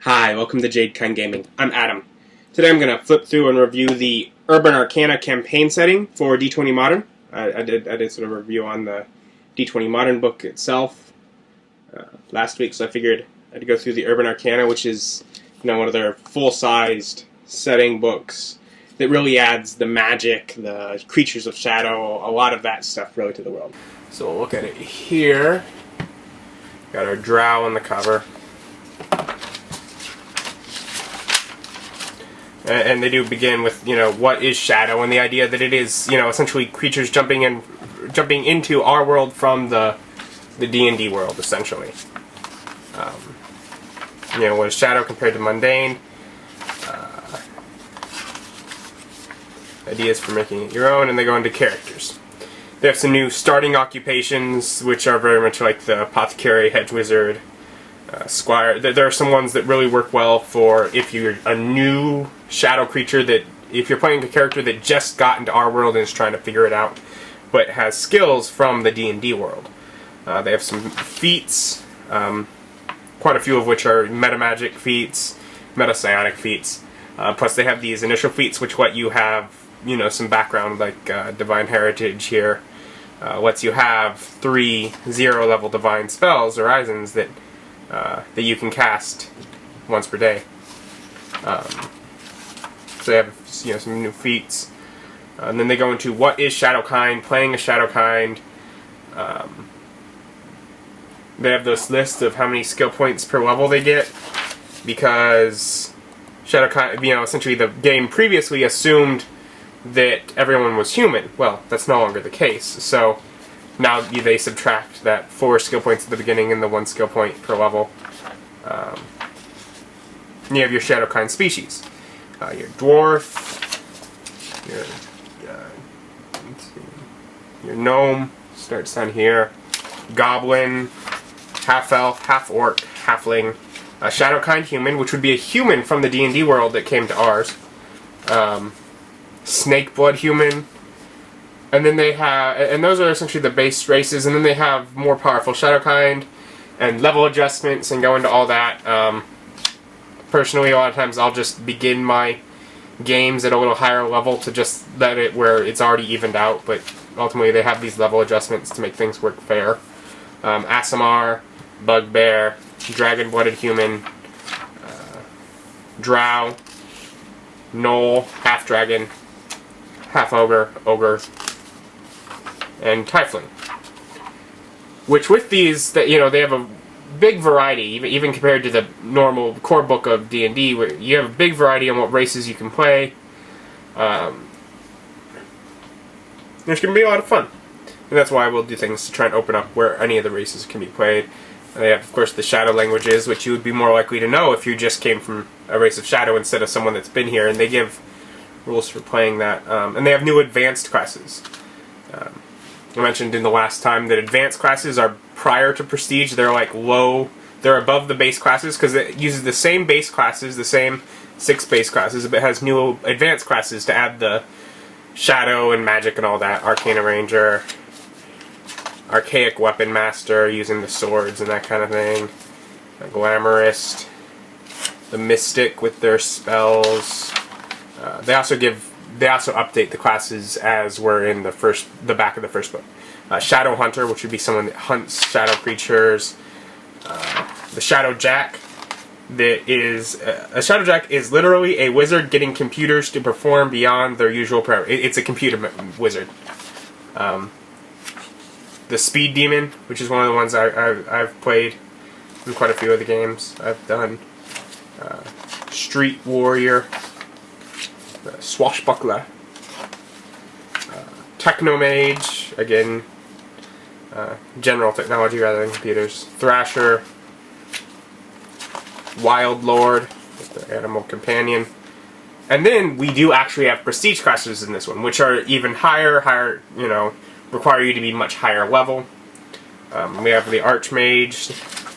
Hi, welcome to Jade Kind Gaming. I'm Adam. Today I'm going to flip through and review the Urban Arcana campaign setting for D20 Modern. I did sort of a review on the D20 Modern book itself last week, so I figured I'd go through the Urban Arcana, which is one of their full-sized setting books that really adds the magic, the creatures of shadow, a lot of that stuff really to the world. So we'll look at it here. Got our drow on the cover. And they do begin with, what is shadow, and the idea that it is, essentially creatures jumping into our world from the D&D world, essentially. What is shadow compared to mundane? Ideas for making it your own, and they go into characters. They have some new starting occupations, which are very much like the apothecary, hedge wizard, squire. There are some ones that really work well for if you're a new shadow creature, that if you're playing a character that just got into our world and is trying to figure it out, but has skills from the D&D world. They have some feats, quite a few of which are meta magic feats, meta psionic feats. Plus they have these initial feats which let you have, some background like divine heritage here. Lets you have 3 0-level divine spells, horizons, that you can cast once per day. So they have some new feats. And then they go into what is Shadowkind, playing a Shadowkind. They have this list of how many skill points per level they get, because Shadowkind, essentially the game previously assumed that everyone was human. Well, that's no longer the case. So now they subtract that 4 skill points at the beginning and the 1 skill point per level. You have your Shadowkind species. Your dwarf, your gnome, starts down here, goblin, half-elf, half-orc, halfling, a Shadowkind human, which would be a human from the D&D world that came to ours, snake blood human, and then they have, and those are essentially the base races, and then they have more powerful Shadowkind, and level adjustments, and go into all that. Personally, a lot of times I'll just begin my games at a little higher level to just let it where it's already evened out, but ultimately they have these level adjustments to make things work fair. Aasimar, bugbear, dragon-blooded human, drow, gnoll, half-dragon, half-ogre, ogre, and tiefling. Which with these, they have a big variety, even compared to the normal core book of D&D, where you have a big variety on what races you can play. It's going to be a lot of fun. And that's why we'll do things to try and open up where any of the races can be played. And they have, of course, the shadow languages, which you would be more likely to know if you just came from a race of shadow instead of someone that's been here, and they give rules for playing that. And they have new advanced classes. I mentioned in the last time that advanced classes are prior to prestige. They're like they're above the base classes, because it uses the same base classes, the same 6 base classes, but it has new advanced classes to add the shadow and magic and all that. Arcana Ranger, Archaic Weapon Master, using the swords and that kind of thing. A Glamourist, the Mystic with their spells. They also update the classes as were in the back of the first book. Shadow Hunter, which would be someone that hunts shadow creatures. The Shadow Jack, a Shadow Jack is literally a wizard getting computers to perform beyond their usual power. It's a computer wizard. The Speed Demon, which is one of the ones I've played in quite a few of the games I've done. Street Warrior. Swashbuckler, Technomage, again, general technology rather than computers, Thrasher, Wild Lord, the animal companion, and then we do actually have prestige classes in this one, which are even higher, require you to be much higher level. We have the Archmage,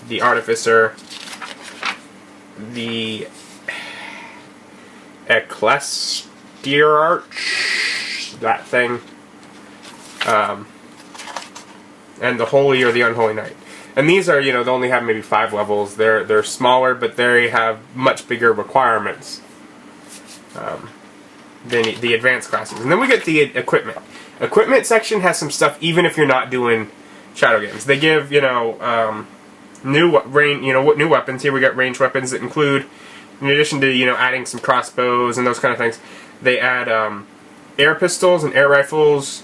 the Artificer, the Ecclesiarch, that thing, and the Holy or the Unholy Knight. And these are, they only have maybe 5 levels. They're smaller, but they have much bigger requirements than the advanced classes. And then we get the equipment. Equipment section has some stuff even if you're not doing shadow games. They give, new weapons. Here we got ranged weapons that include, in addition to, adding some crossbows and those kind of things, they add air pistols and air rifles,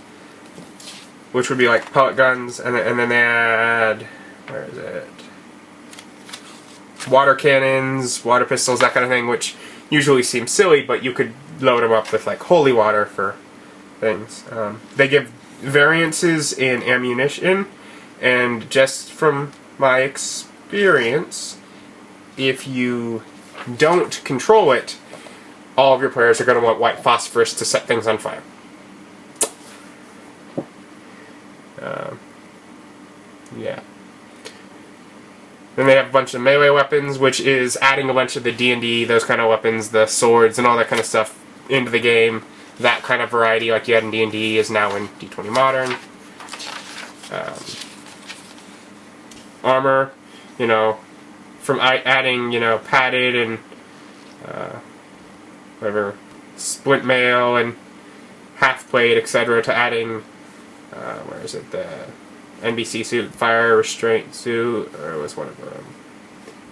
which would be like pellet guns, and then they add, where is it? Water cannons, water pistols, that kind of thing, which usually seems silly, but you could load them up with like holy water for things. They give variances in ammunition, and just from my experience, if you don't control it, all of your players are going to want white phosphorus to set things on fire. Yeah. Then they have a bunch of melee weapons, which is adding a bunch of the D&D, those kind of weapons, the swords and all that kind of stuff into the game. That kind of variety, like you had in D&D, is now in D20 Modern. Armor, from adding, padded and whatever, splint mail and half plate, etc., to adding, where is it, the NBC suit, fire restraint suit, or it was one of them.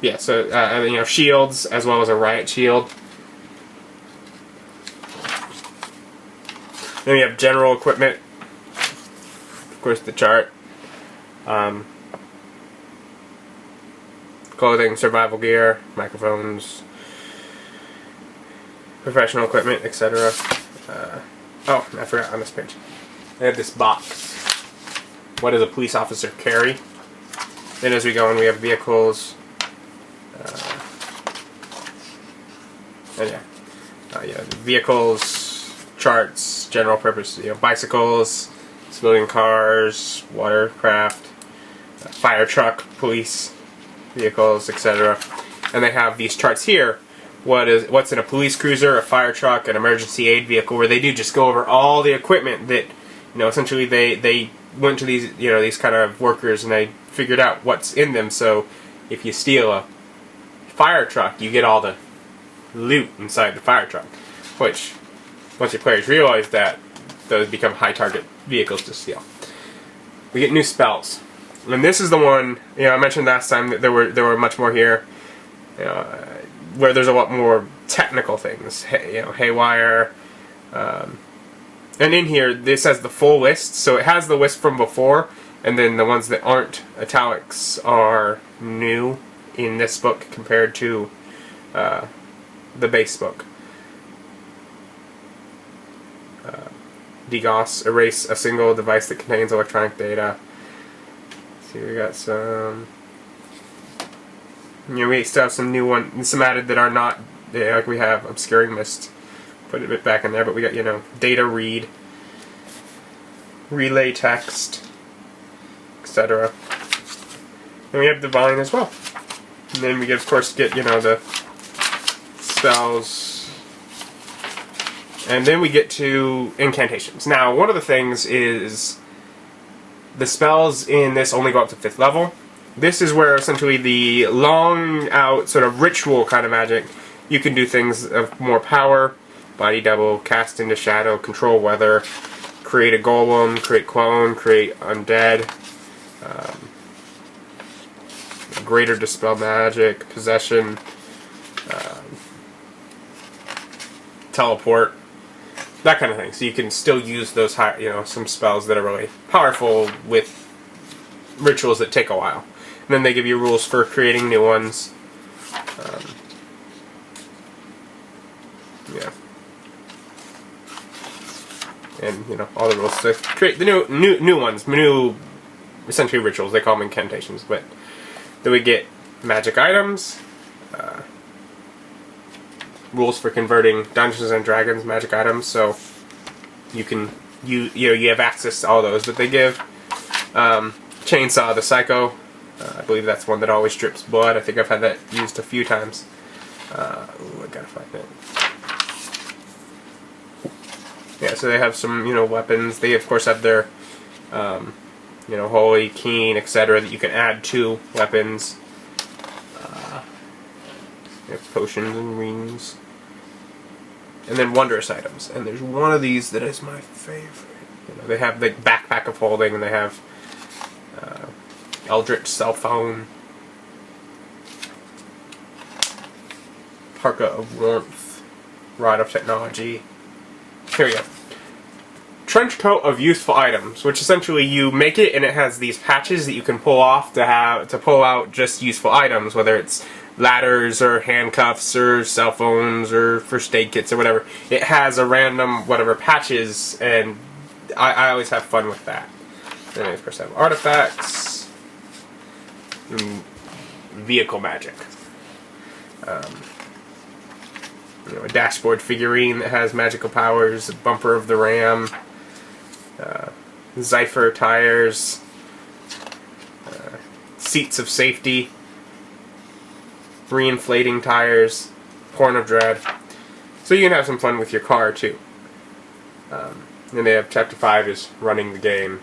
Yeah, so, shields, as well as a riot shield. Then we have general equipment. Of course, the chart. Clothing, survival gear, microphones, professional equipment, etc. Oh, I forgot on this page. I have this box. What does a police officer carry? Then as we go on, we have vehicles. Vehicles, charts, general purpose, bicycles, civilian cars, watercraft, fire truck, police vehicles, etc. And they have these charts here. What's in a police cruiser, a fire truck, an emergency aid vehicle, where they do just go over all the equipment that, essentially they went to these, these kind of workers and they figured out what's in them. So if you steal a fire truck, you get all the loot inside the fire truck, which once your players realize that, those become high target vehicles to steal. We get new spells, and this is the one I mentioned last time that there were much more here, where there's a lot more technical things. Haywire, and in here this has the full list, so it has the list from before, and then the ones that aren't italics are new in this book compared to the base book. DDoS, erase a single device that contains electronic data. Let's see, we got some. We still have some new ones, some added that are not. Like we have obscuring mist, put a bit back in there, but we got data read, relay text, etc. And we have divine as well. And then we of course get the spells. And then we get to incantations. Now, one of the things is the spells in this only go up to 5th level. This is where essentially the long out sort of ritual kind of magic, you can do things of more power, body double, cast into shadow, control weather, create a golem, create clone, create undead, greater dispel magic, possession, teleport. That kind of thing. So you can still use those high, some spells that are really powerful with rituals that take a while. And then they give you rules for creating new ones. Yeah. And all the rules to create the new ones, new essentially rituals. They call them incantations, but then we get magic items. Rules for converting Dungeons and Dragons magic items, so you can you have access to all those that they give. Chainsaw the Psycho, I believe that's one that always drips blood. I think I've had that used a few times. I gotta find it. Yeah, so they have some weapons. They of course have their you know, holy, keen, etc. that you can add to weapons. You have potions and rings. And then wondrous items. And there's one of these that is my favorite. You know, they have the backpack of holding, and they have Eldritch cell phone, parka of warmth, rod of technology. Here we go. Trench coat of useful items, which essentially you make it and it has these patches that you can pull off to pull out just useful items, whether it's ladders or handcuffs or cell phones or first aid kits or whatever. It has a random whatever patches, and I always have fun with that. Then of course I have artifacts, and vehicle magic. You know, a dashboard figurine that has magical powers, a bumper of the ram. Zypher tires, seats of safety, reinflating tires, horn of dread. So you can have some fun with your car too. Then they have Chapter 5 is running the game.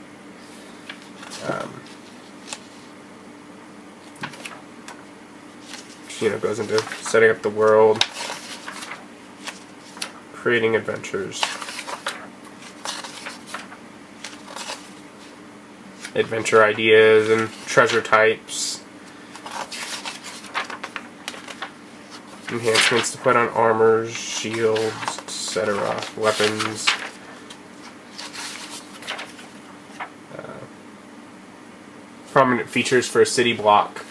Which, you know, goes into setting up the world, creating adventures. Adventure ideas and treasure types. Enhancements to put on armors, shields, etc. Weapons. Prominent features for a city block.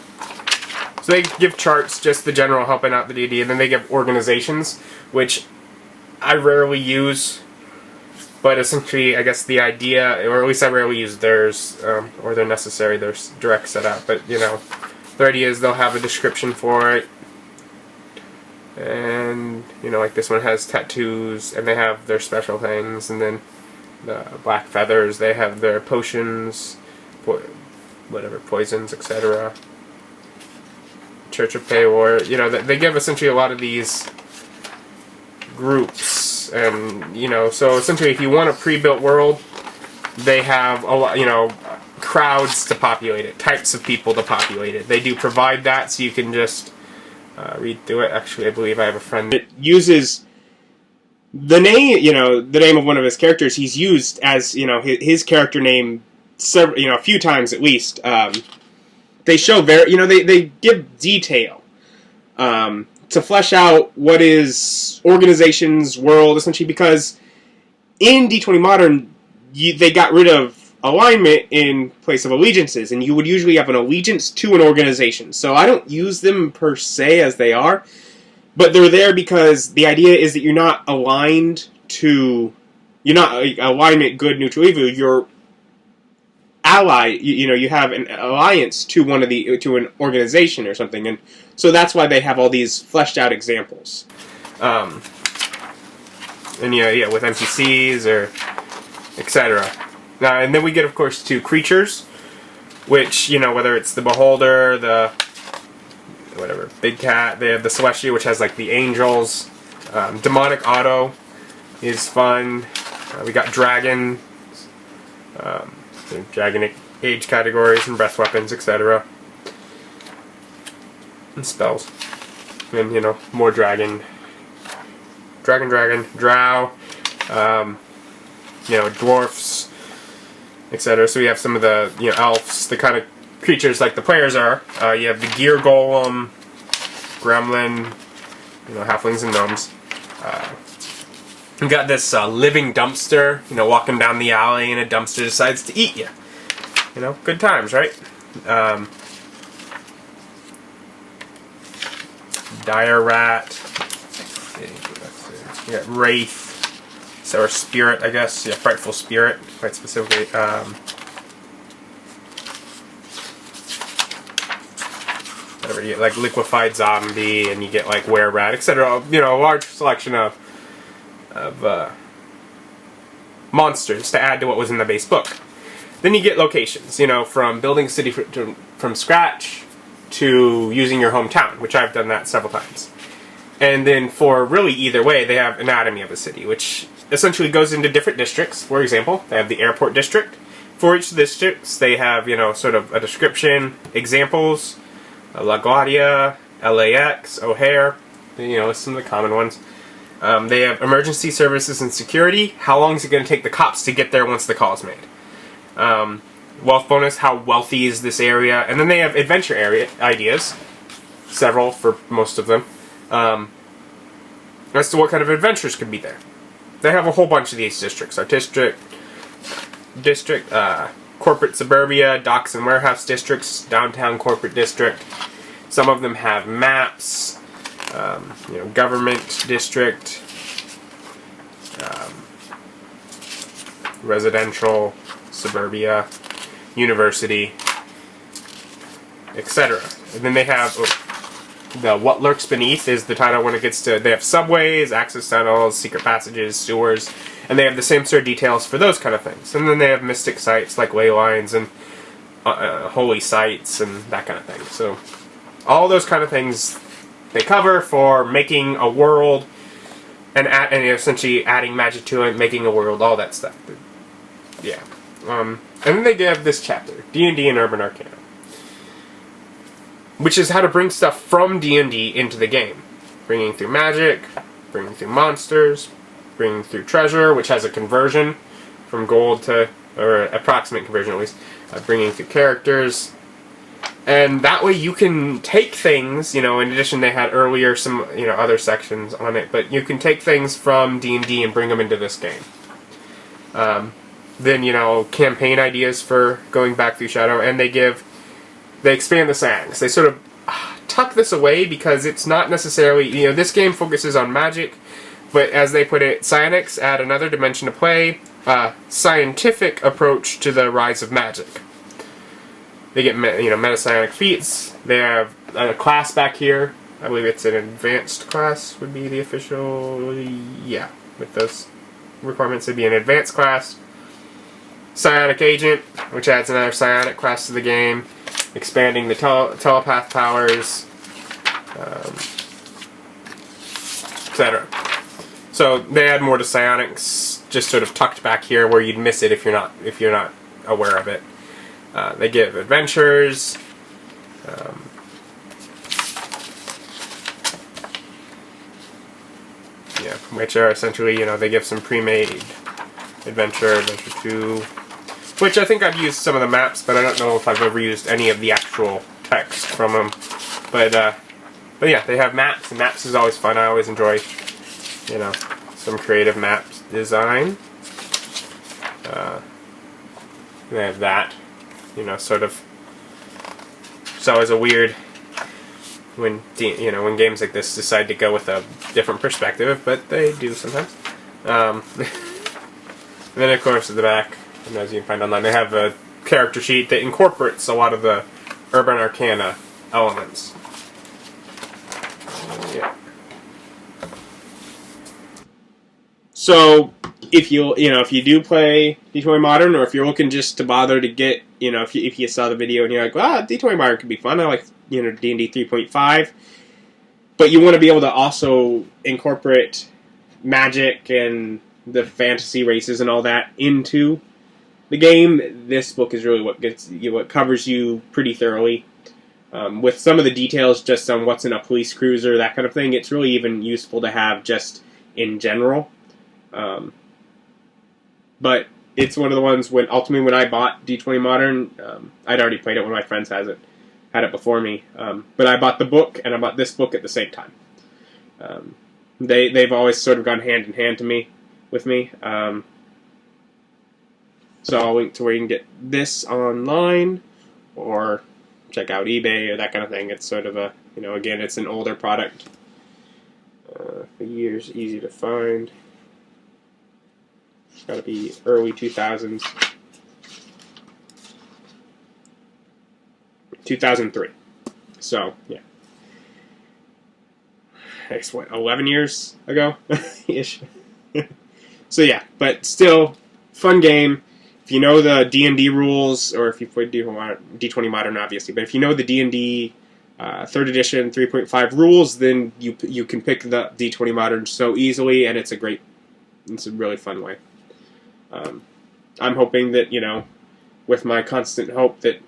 So they give charts, just the general helping out the DD, and then they give organizations, which I rarely use. But essentially, I guess the idea, or at least I rarely use theirs, or they're necessary, they're direct set up. But, you know, their idea is they'll have a description for it. And, you know, like this one has tattoos, and they have their special things. And then the Black Feathers, they have their potions, whatever, poisons, etc. Church of Paywar, you know, they give essentially a lot of these groups. And, you know, so essentially if you want a pre-built world, they have a lot, you know, crowds to populate it, types of people to populate it. They do provide that, so you can just read through it. Actually, I believe I have a friend that uses the name, you know, the name of one of his characters. He's used as, you know, his character name several, you know, a few times at least. They show you know, they give detail. To flesh out what is organization's world, essentially, because in D20 Modern, they got rid of alignment in place of allegiances, and you would usually have an allegiance to an organization. So I don't use them per se as they are, but they're there because the idea is that you're not aligned to, you're not alignment good, neutral, evil. You're ally, you know, you have an alliance to to an organization or something, and so that's why they have all these fleshed out examples. And yeah, with NPCs or etc. Now, and then we get, of course, to creatures, which, you know, whether it's the Beholder, the whatever, Big Cat, they have the Celestial, which has like the angels. Demonic Auto is fun. We got Dragon. Dragon Age categories and breath weapons, etc. And spells. And, you know, more dragon. Drow. You know, dwarfs, etc. So we have some of the, you know, elves, the kind of creatures like the players are. You have the Gear Golem, Gremlin, you know, halflings and gnomes. We've got this living dumpster, you know, walking down the alley and a dumpster decides to eat you. You know, good times, right? Dire Rat. You got Wraith. Or Spirit, I guess. Yeah, Frightful Spirit, quite specifically. Whatever, you get like Liquefied Zombie, and you get like Were Rat, etc. You know, a large selection of monsters to add to what was in the base book. Then you get locations, you know, from building a city from scratch to using your hometown, which I've done that several times. And then for really either way, they have Anatomy of a City, which essentially goes into different districts. For example, they have the Airport District, For each of the districts, they have, sort of a description, examples, LaGuardia, LAX, O'Hare, some of the common ones. They have emergency services and security. How long is it going to take the cops to get there once the call is made? Wealth bonus, how wealthy is this area? And then they have adventure area ideas, several for most of them, as to what kind of adventures could be there. They have a whole bunch of these districts. Artistic district, corporate suburbia, docks and warehouse districts, downtown corporate district. Some of them have maps, government district, residential, suburbia, university, etc. And then they have the What Lurks Beneath is the title when it gets to, they have subways, access tunnels, secret passages, sewers, and they have the same sort of details for those kind of things. And then they have mystic sites like ley lines and holy sites and that kind of thing. So all those kind of things they cover for making a world and essentially adding magic to it, making a world, all that stuff. Yeah. And then they have this chapter, D&D and Urban Arcana, which is how to bring stuff from D&D into the game. Bringing through magic, bringing through monsters, bringing through treasure, which has a conversion from gold to, or approximate conversion at least, bringing through characters. And that way you can take things, in addition they had earlier some, other sections on it, but you can take things from D&D and bring them into this game. Then, campaign ideas for going back through Shadow, and they expand the Psionics. They sort of tuck this away because it's not necessarily, this game focuses on magic, but as they put it, Psionics add another dimension to play, scientific approach to the rise of magic. They get, meta-psionic feats. They have a class back here. I believe it's an advanced class would be the official, yeah, with those requirements it'd be an advanced class. Psionic Agent, which adds another psionic class to the game, expanding the telepath powers, etc. So they add more to psionics, just sort of tucked back here where you'd miss it if you're not aware of it. They give adventures, which are essentially, they give some pre-made adventure 2, which I think I've used some of the maps, but I don't know if I've ever used any of the actual text from them. But yeah, they have maps, and maps is always fun. I always enjoy, some creative map design. They have that. Sort of. It's always a weird when when games like this decide to go with a different perspective, but they do sometimes. And then of course at the back, and as you can find online, they have a character sheet that incorporates a lot of the Urban Arcana elements. Yeah. So if you do play D20 Modern, or if you're looking just to bother to get, if you saw the video and you're like, D20 Modern could be fun, I like, D&D 3.5, but you want to be able to also incorporate magic and the fantasy races and all that into the game, this book is really what covers you pretty thoroughly. With some of the details just on what's in a police cruiser, that kind of thing, it's really even useful to have just in general. But it's one of the ones when I bought D20 Modern, I'd already played it. One of my friends had it before me. But I bought the book and I bought this book at the same time. They've always sort of gone hand in hand with me. So I'll link to where you can get this online or check out eBay or that kind of thing. It's sort of a, again, it's an older product. For years, easy to find. It's got to be early 2000s. 2003. So, yeah. That's what, 11 years ago? Ish. So, yeah, but still, fun game. If you know the D&D rules, or if you played D20 Modern, obviously, but if you know the D&D 3rd edition 3.5 rules, then you can pick the D20 Modern so easily, and it's a really fun way. I'm hoping that, with my constant hope that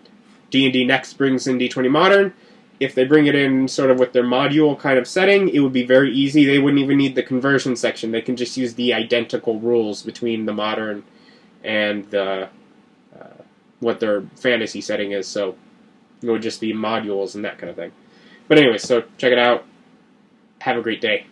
D&D Next brings in D20 Modern. If they bring it in sort of with their module kind of setting, it would be very easy. They wouldn't even need the conversion section. They can just use the identical rules between the Modern and the what their fantasy setting is. So it would just be modules and that kind of thing. But anyway, so check it out. Have a great day.